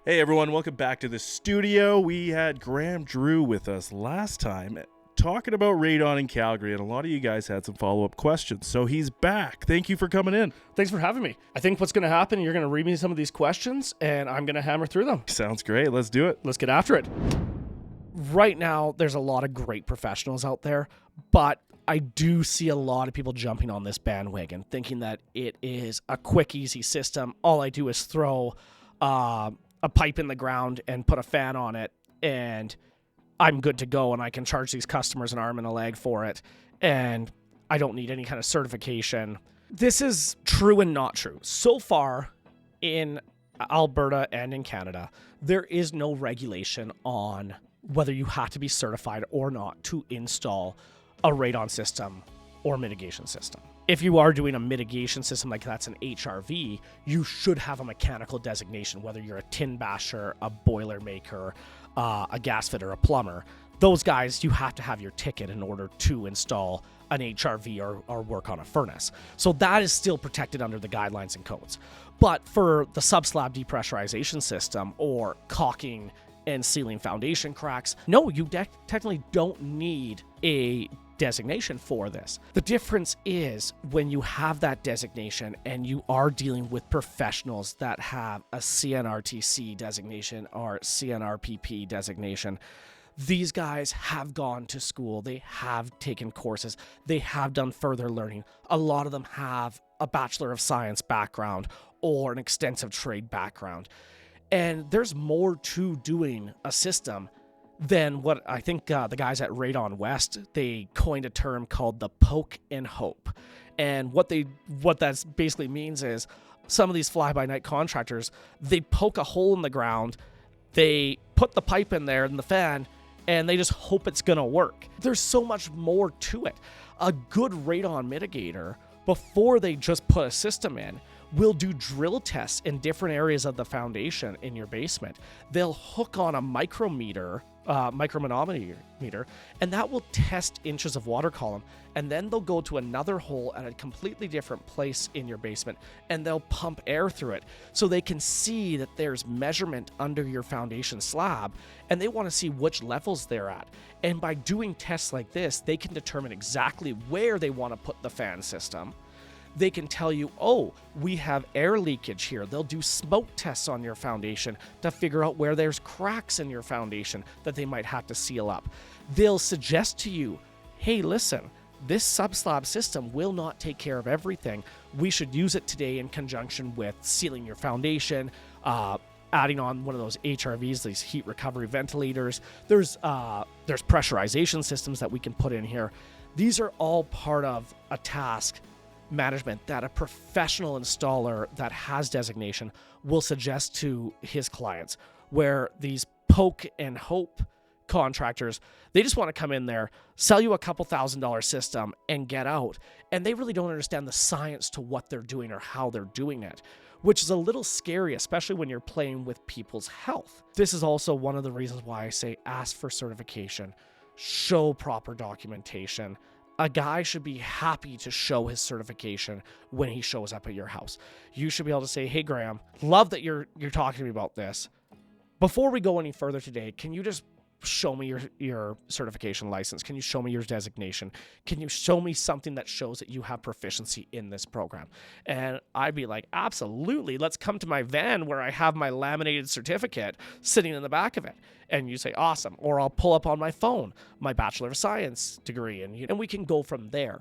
Hey everyone, welcome back to the studio. We had Graham Drew with us last time talking about Raidon in Calgary, and a lot of you guys had some follow-up questions, so he's back. Thank you for coming in. Thanks for having me. I think what's going to happen, you're going to read me some of these questions, and I'm going to hammer through them. Sounds great. Let's do it. Let's get after it. Right now, there's a lot of great professionals out there, but I do see a lot of people jumping on this bandwagon, thinking that it is a quick, easy system. All I do is throw a pipe in the ground and put a fan on it, and I'm good to go, and I can charge these customers an arm and a leg for it, and I don't need any kind of certification. This is true and not true. So far, in Alberta and in Canada, there is no regulation on whether you have to be certified or not to install a radon system or mitigation system. If you are doing a mitigation system like that's an HRV, you should have a mechanical designation, whether you're a tin basher, a boiler maker, a gas fitter, a plumber. Those guys, you have to have your ticket in order to install an HRV or work on a furnace. So that is still protected under the guidelines and codes. But for the subslab depressurization system or caulking and sealing foundation cracks, no, you technically don't need a designation for this. The difference is when you have that designation and you are dealing with professionals that have a CNRTC designation or CNRPP designation. These guys have gone to school, they have taken courses, they have done further learning. A lot of them have a Bachelor of Science background or an extensive trade background. And there's more to doing a system than what I think the guys at Raidon West, they coined a term called the poke and hope. And what that basically means is some of these fly-by-night contractors, they poke a hole in the ground, they put the pipe in there and the fan, and they just hope it's going to work. There's so much more to it. A good radon mitigator, before they just put a system in, will do drill tests in different areas of the foundation in your basement. They'll hook on a micromanometer, and that will test inches of water column. And then they'll go to another hole at a completely different place in your basement, and they'll pump air through it so they can see that there's measurement under your foundation slab, and they want to see which levels they're at. And by doing tests like this, they can determine exactly where they want to put the fan system. They can tell you, oh, we have air leakage here. They'll do smoke tests on your foundation to figure out where there's cracks in your foundation that they might have to seal up. They'll suggest to you, hey, listen, this subslab system will not take care of everything. We should use it today in conjunction with sealing your foundation, adding on one of those HRVs, these heat recovery ventilators. There's pressurization systems that we can put in here. These are all part of a task management that a professional installer that has designation will suggest to his clients, where these poke and hope contractors, they just want to come in there, sell you a couple $1,000 system and get out, and they really don't understand the science to what they're doing or how they're doing it, which is a little scary, especially when you're playing with people's health. This is also one of the reasons why I say ask for certification, show proper documentation. A guy should be happy to show his certification when he shows up at your house. You should be able to say, hey, Graham, love that you're talking to me about this. Before we go any further today, can you just show me your certification license? Can you show me your designation? Can you show me something that shows that you have proficiency in this program? And I'd be like, absolutely. Let's come to my van where I have my laminated certificate sitting in the back of it. And you say, awesome. Or I'll pull up on my phone my Bachelor of Science degree, and we can go from there.